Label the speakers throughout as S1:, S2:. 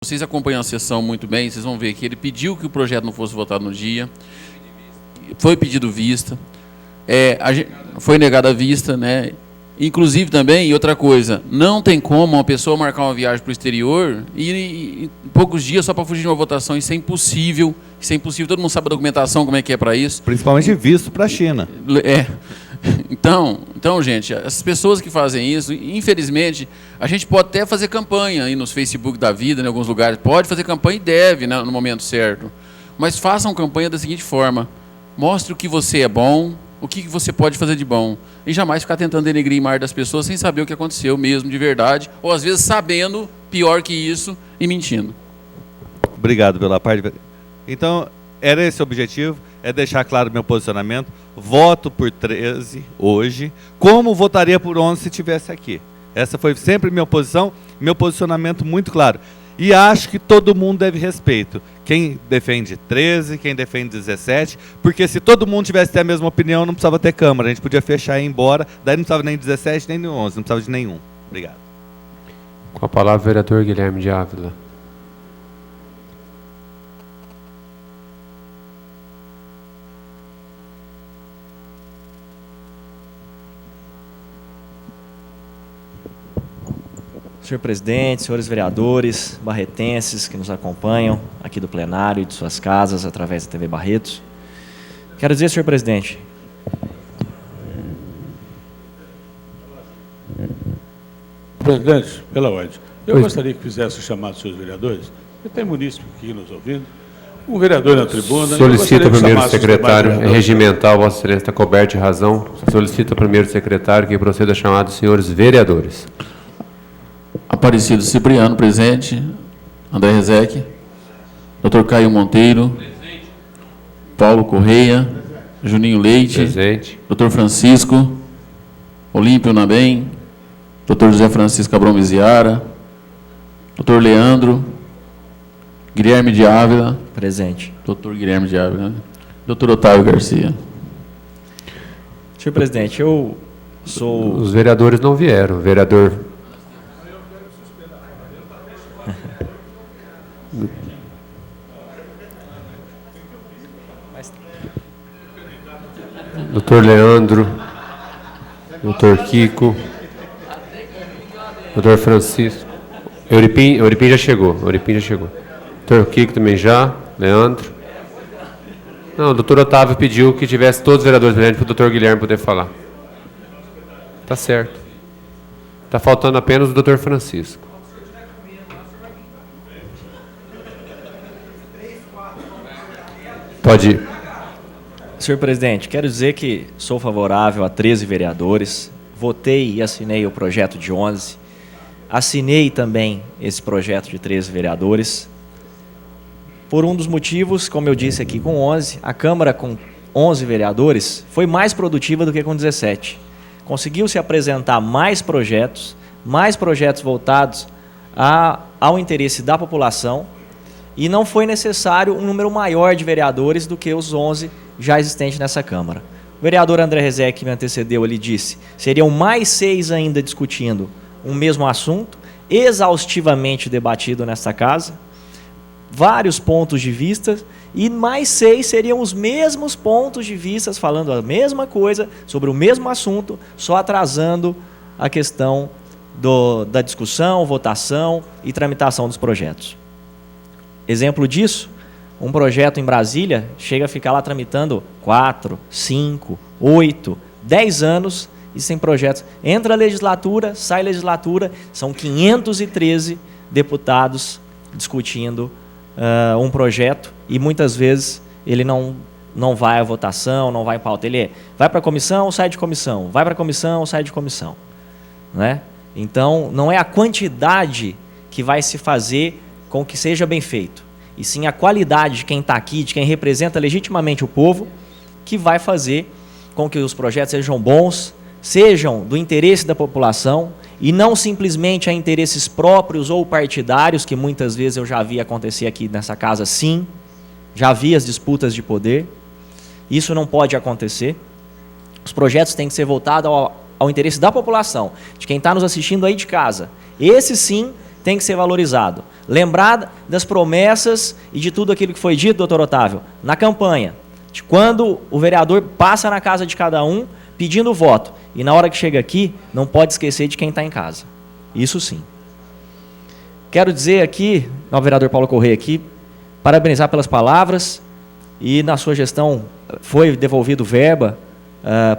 S1: Vocês acompanham a sessão muito bem, vocês vão ver que ele pediu que o projeto não fosse votado no dia, foi pedido vista, foi negada a vista, né? Inclusive também, e outra coisa, não tem como uma pessoa marcar uma viagem para o exterior e em poucos dias só para fugir de uma votação, isso é impossível, todo mundo sabe a documentação, como é que é para isso.
S2: Principalmente visto para a China.
S1: Então, gente, as pessoas que fazem isso, infelizmente, a gente pode até fazer campanha aí nos Facebook da vida, em alguns lugares, pode fazer campanha e deve, né, no momento certo, mas façam campanha da seguinte forma: mostre o que você é bom, o que você pode fazer de bom, e jamais ficar tentando denegrir a imagem das pessoas sem saber o que aconteceu mesmo de verdade, ou às vezes sabendo, pior que isso, e mentindo.
S2: Obrigado pela parte. Então, era esse o objetivo, é deixar claro meu posicionamento. Voto por 13 hoje, como votaria por 11 se estivesse aqui. Essa foi sempre minha posição, meu posicionamento muito claro. E acho que todo mundo deve respeito. Quem defende 13, quem defende 17, porque se todo mundo tivesse a mesma opinião, não precisava ter Câmara. A gente podia fechar e ir embora, daí não precisava nem de 17, nem de 11, não precisava de nenhum. Obrigado.
S3: Com a palavra o vereador Guilherme de Ávila.
S4: Senhor presidente, senhores vereadores, barretenses que nos acompanham aqui do plenário e de suas casas através da TV Barretos. Quero dizer, senhor presidente,
S5: presidente, pela ordem, eu gostaria que fizesse o chamado dos seus vereadores, porque tem munícipe aqui nos ouvindo, um vereador na tribuna.
S3: Solicita o primeiro secretário regimental, Vossa Excelência está coberto de razão. Solicita o primeiro secretário que proceda a chamar dos senhores vereadores.
S1: Aparecido Cipriano, presente. André Rezec. Dr. Caio Monteiro. Presente. Paulo Correia. Juninho Leite.
S3: Presente.
S1: Dr. Francisco. Olímpio Nabem. Dr. José Francisco Abrão Miziara. Dr. Leandro. Guilherme de Ávila.
S4: presente.
S1: Dr. Guilherme de Ávila. Dr. Otávio Garcia.
S4: Senhor presidente, eu sou...
S3: Os vereadores não vieram. O vereador... Doutor Leandro, doutor Kiko, doutor Francisco, Euripim já chegou, doutor Kiko também já, Leandro. Não, o doutor Otávio pediu que tivesse todos os vereadores presentes para o doutor Guilherme poder falar. Tá certo. Está faltando apenas o doutor Francisco. Pode ir.
S4: Senhor presidente, quero dizer que sou favorável a 13 vereadores, votei e assinei o projeto de 11, assinei também esse projeto de 13 vereadores, por um dos motivos, como eu disse aqui, com 11, a Câmara com 11 vereadores foi mais produtiva do que com 17. Conseguiu-se apresentar mais projetos voltados ao interesse da população, e não foi necessário um número maior de vereadores do que os 11 já existentes nessa Câmara. O vereador André Rezec, que me antecedeu, ele disse, seriam mais 6 ainda discutindo um mesmo assunto, exaustivamente debatido nesta casa, vários pontos de vista, e mais 6 seriam os mesmos pontos de vista, falando a mesma coisa, sobre o mesmo assunto, só atrasando a questão da discussão, votação e tramitação dos projetos. Exemplo disso, um projeto em Brasília chega a ficar lá tramitando 4, 5, 8, 10 anos e sem projetos. Entra a legislatura, sai a legislatura, são 513 deputados discutindo um projeto e muitas vezes ele não vai à votação, não vai em pauta. Ele vai para a comissão, sai de comissão, vai para a comissão, sai de comissão. Né? Então, não é a quantidade que vai se fazer com que seja bem feito, e sim a qualidade de quem está aqui, de quem representa legitimamente o povo, que vai fazer com que os projetos sejam bons, sejam do interesse da população, e não simplesmente a interesses próprios ou partidários, que muitas vezes eu já vi acontecer aqui nessa casa, sim, já vi as disputas de poder. Isso não pode acontecer. Os projetos têm que ser voltados ao interesse da população, de quem está nos assistindo aí de casa. Esse sim tem que ser valorizado. Lembrar das promessas e de tudo aquilo que foi dito, doutor Otávio, na campanha. De quando o vereador passa na casa de cada um pedindo voto. E na hora que chega aqui, não pode esquecer de quem está em casa. Isso sim. Quero dizer aqui, ao vereador Paulo Correia aqui, parabenizar pelas palavras, e na sua gestão foi devolvido verba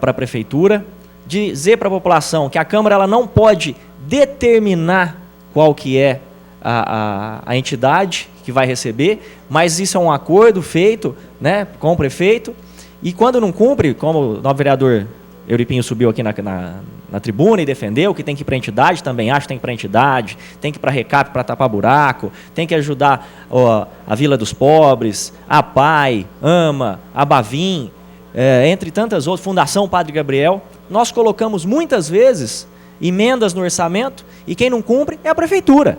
S4: para a prefeitura, dizer para a população que a Câmara ela não pode determinar qual que é a entidade que vai receber, mas isso é um acordo feito, né, com o prefeito, e quando não cumpre, como o novo vereador Euripinho subiu aqui na tribuna e defendeu que tem que ir para a entidade, também acho que tem que ir para a entidade, tem que ir para a RECAP para tapar buraco, tem que ajudar a Vila dos Pobres, a PAI, AMA, a Bavim, entre tantas outras, Fundação Padre Gabriel. Nós colocamos muitas vezes emendas no orçamento e quem não cumpre é a prefeitura.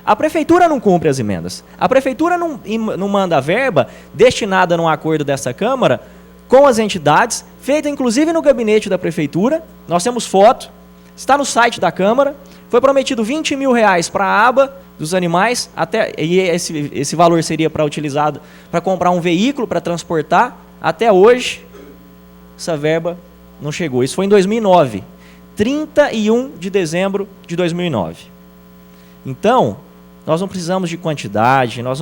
S4: A prefeitura não cumpre as emendas. A prefeitura não manda a verba destinada num acordo dessa Câmara com as entidades, feita inclusive no gabinete da prefeitura. Nós temos foto, está no site da Câmara. Foi prometido R$20 mil para a aba dos animais, e esse valor seria utilizado para comprar um veículo para transportar. Até hoje, essa verba não chegou. Isso foi em 2009, 31 de dezembro de 2009. Então, nós não precisamos de quantidade, nós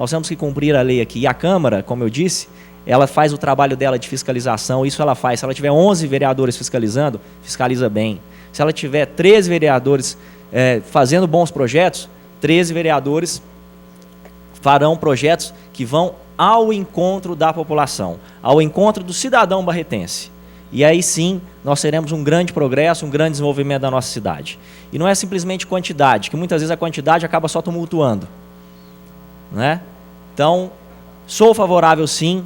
S4: temos que cumprir a lei aqui. E a Câmara, como eu disse, ela faz o trabalho dela de fiscalização, isso ela faz. Se ela tiver 11 vereadores fiscalizando, fiscaliza bem. Se ela tiver 13 vereadores fazendo bons projetos, 13 vereadores farão projetos que vão ao encontro da população, ao encontro do cidadão barretense. E aí sim, nós teremos um grande progresso, um grande desenvolvimento da nossa cidade. E não é simplesmente quantidade, que muitas vezes a quantidade acaba só tumultuando, né? Então, sou favorável sim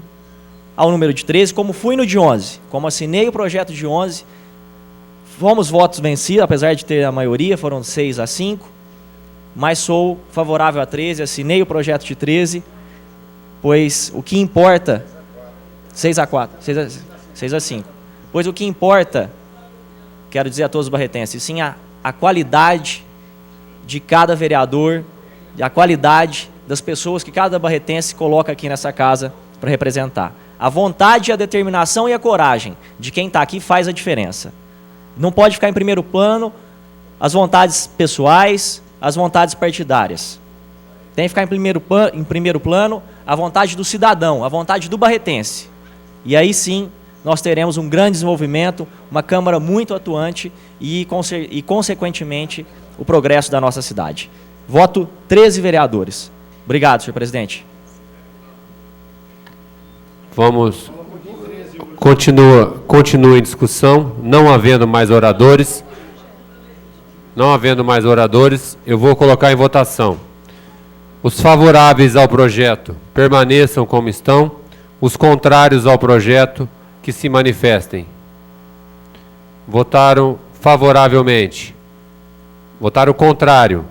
S4: ao número de 13, como fui no de 11, como assinei o projeto de 11, fomos votos vencidos, apesar de ter a maioria, foram 6-5, mas sou favorável a 13, assinei o projeto de 13, pois o que importa, 6-4, 6-5, pois o que importa, quero dizer a todos os barretenses, sim a qualidade de cada vereador, a qualidade das pessoas que cada barretense coloca aqui nessa casa para representar. A vontade, a determinação e a coragem de quem está aqui faz a diferença. Não pode ficar em primeiro plano as vontades pessoais, as vontades partidárias. Tem que ficar em primeiro plano a vontade do cidadão, a vontade do barretense. E aí sim, nós teremos um grande desenvolvimento, uma Câmara muito atuante e consequentemente, o progresso da nossa cidade. Voto 13 vereadores. Obrigado, senhor presidente.
S3: Vamos. Continua em discussão. Não havendo mais oradores. Eu vou colocar em votação. Os favoráveis ao projeto permaneçam como estão. Os contrários ao projeto que se manifestem. Votaram favoravelmente. Votaram contrário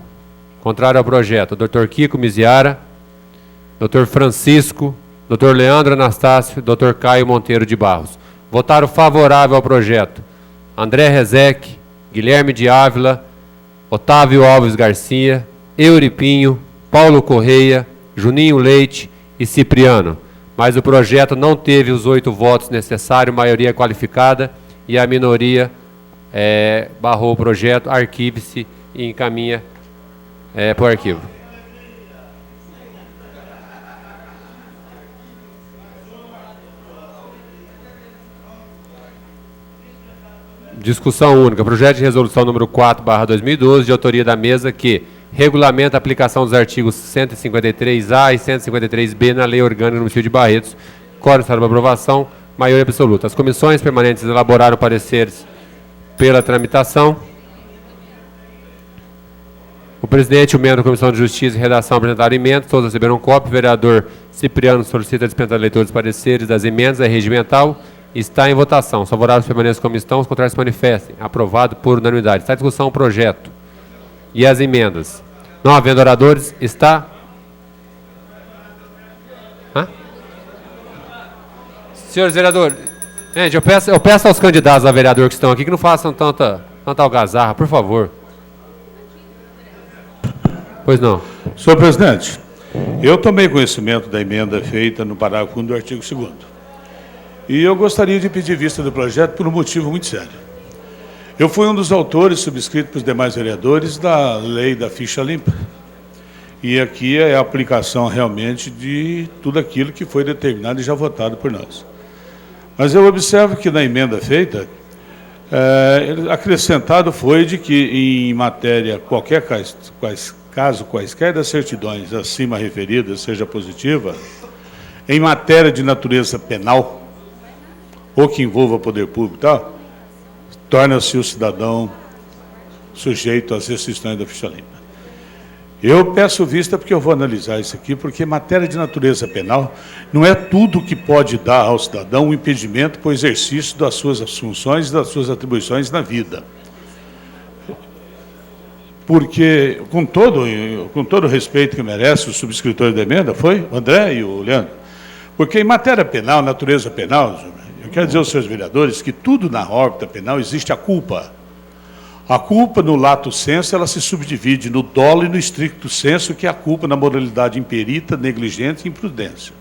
S3: ao projeto. Dr. Kiko Miziara, Dr. Francisco, Dr. Leandro Anastácio, Dr. Caio Monteiro de Barros. Votaram favorável ao projeto. André Rezec, Guilherme de Ávila, Otávio Alves Garcia, Euripinho, Paulo Correia, Juninho Leite e Cipriano. Mas o projeto não teve os 8 votos necessários, maioria qualificada, e a minoria barrou o projeto, arquive-se e encaminha para o arquivo. Discussão única. Projeto de resolução número 4/2012, de autoria da mesa, que regulamenta a aplicação dos artigos 153A e 153B na Lei Orgânica do Município de Barretos. Quórum para aprovação, maioria absoluta. As comissões permanentes elaboraram pareceres pela tramitação. O presidente e o membro da Comissão de Justiça e Redação apresentaram emendas, todos receberam cópia. O vereador Cipriano solicita a dispensa da leitura dos pareceres das emendas, é regimental. Está em votação. Os favoráveis permaneçam como estão, os contrários se manifestem. Aprovado por unanimidade. Está em discussão o projeto. E as emendas. Não havendo oradores, está... Senhores vereadores, gente, eu peço aos candidatos a vereador que estão aqui que não façam tanta algazarra, por favor. Pois não.
S5: Senhor presidente, eu tomei conhecimento da emenda feita no parágrafo 1 do artigo 2º. E eu gostaria de pedir vista do projeto por um motivo muito sério. Eu fui um dos autores, subscrito pelos demais vereadores, da lei da ficha limpa. E aqui é a aplicação realmente de tudo aquilo que foi determinado e já votado por nós. Mas eu observo que na emenda feita, acrescentado foi de que em matéria, caso quaisquer das certidões acima referidas seja positiva, em matéria de natureza penal, ou que envolva poder público e tal, torna-se o cidadão sujeito às restrições da ficha limpa. Eu peço vista porque eu vou analisar isso aqui, porque matéria de natureza penal não é tudo que pode dar ao cidadão um impedimento para o exercício das suas funções e das suas atribuições na vida. Porque, com todo o respeito que merece o subscritor da emenda, foi o André e o Leandro, porque em matéria penal, natureza penal, eu quero dizer aos senhores vereadores que tudo na órbita penal existe a culpa. A culpa, no lato sensu, ela se subdivide no dolo e no stricto sensu, que é a culpa na moralidade imperita, negligente e imprudência.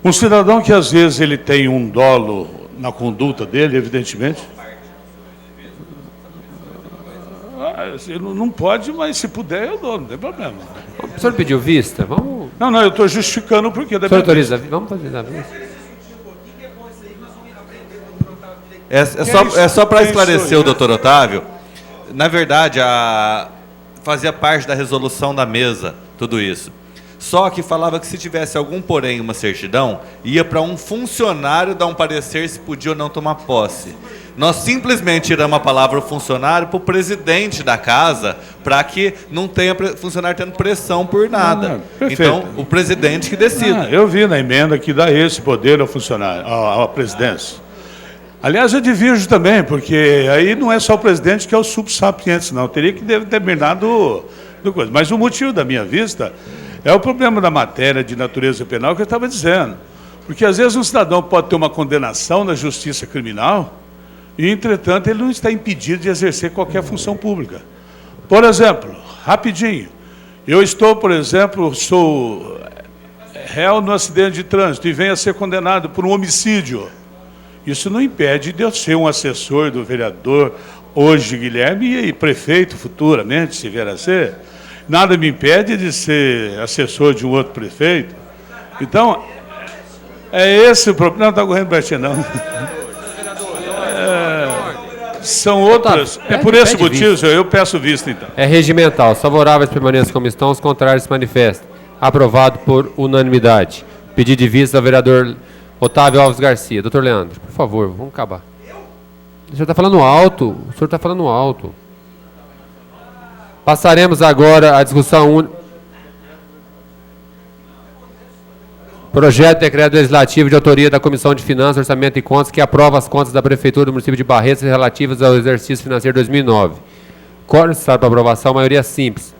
S5: Um cidadão que, às vezes, ele tem um dolo na conduta dele, evidentemente... Não pode, mas se puder, eu dou, não tem problema.
S3: O senhor pediu vista? Vamos...
S5: Não, eu estou justificando o porquê da
S3: O senhor autoriza? Vamos fazer a vista.
S2: É só para esclarecer o doutor Otávio. Na verdade, fazia parte da resolução da mesa, tudo isso. Só que falava que se tivesse algum porém, uma certidão, ia para um funcionário dar um parecer se podia ou não tomar posse. Nós simplesmente tiramos a palavra funcionário para o presidente da casa, para que não tenha funcionário tendo pressão por nada. Então, o presidente que decida.
S5: Eu vi na emenda que dá esse poder ao funcionário, à presidência. Aliás, eu divirjo também, porque aí não é só o presidente que é o subsapiente, não. Teria que determinar do coisa. Mas o motivo da minha vista é o problema da matéria de natureza penal que eu estava dizendo. Porque, às vezes, um cidadão pode ter uma condenação na justiça criminal e, entretanto, ele não está impedido de exercer qualquer função pública. Por exemplo, rapidinho, eu estou, por exemplo, sou réu no acidente de trânsito e venho a ser condenado por um homicídio. Isso não impede de eu ser um assessor do vereador, hoje Guilherme, e prefeito futuramente, se vier a ser. Nada me impede de ser assessor de um outro prefeito. Então, é esse o problema. Não está correndo baixinho, não. São outras. É por esse motivo, senhor, eu peço vista, então.
S3: É regimental. Os favoráveis permanecem como estão, os contrários se manifestam. Aprovado por unanimidade. Pedido de vista ao vereador Otávio Alves Garcia. Doutor Leandro, por favor, vamos acabar. O senhor está falando alto. O senhor está falando alto. Passaremos agora à discussão única. Projeto de decreto legislativo de autoria da Comissão de Finanças, Orçamento e Contas, que aprova as contas da Prefeitura do município de Barretos relativas ao exercício financeiro 2009. Qual necessário para aprovação? Maioria simples.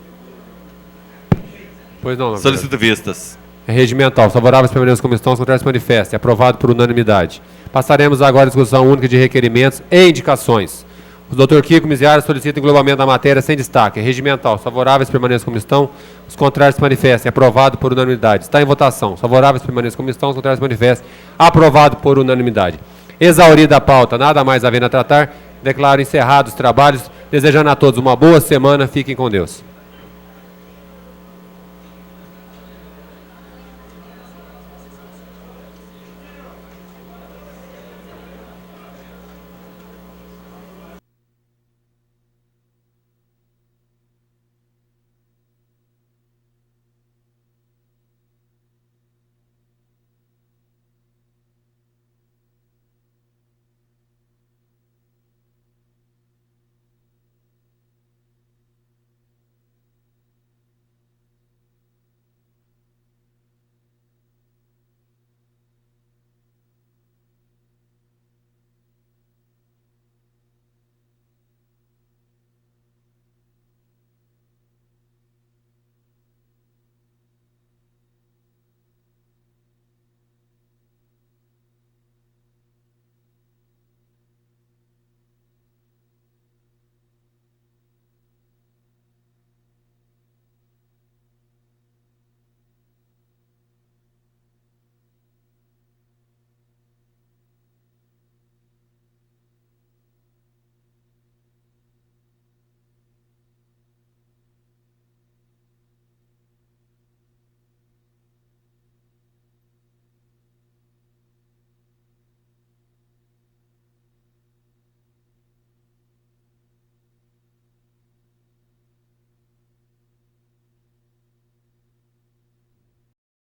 S3: Pois não,
S2: Solicito vistas.
S3: É regimental. Os favoráveis permanecem como estão, os contrários se manifestem. Aprovado por unanimidade. Passaremos agora à discussão única de requerimentos e indicações. O doutor Kiko Miziara solicita englobamento da matéria sem destaque. É regimental. Os favoráveis permanecem como estão, os contrários se manifestem. Aprovado por unanimidade. Está em votação. Os favoráveis permanecem como estão, os contrários se manifestem. Aprovado por unanimidade. Exaurida a pauta, nada mais havendo a tratar, declaro encerrados os trabalhos, desejando a todos uma boa semana. Fiquem com Deus.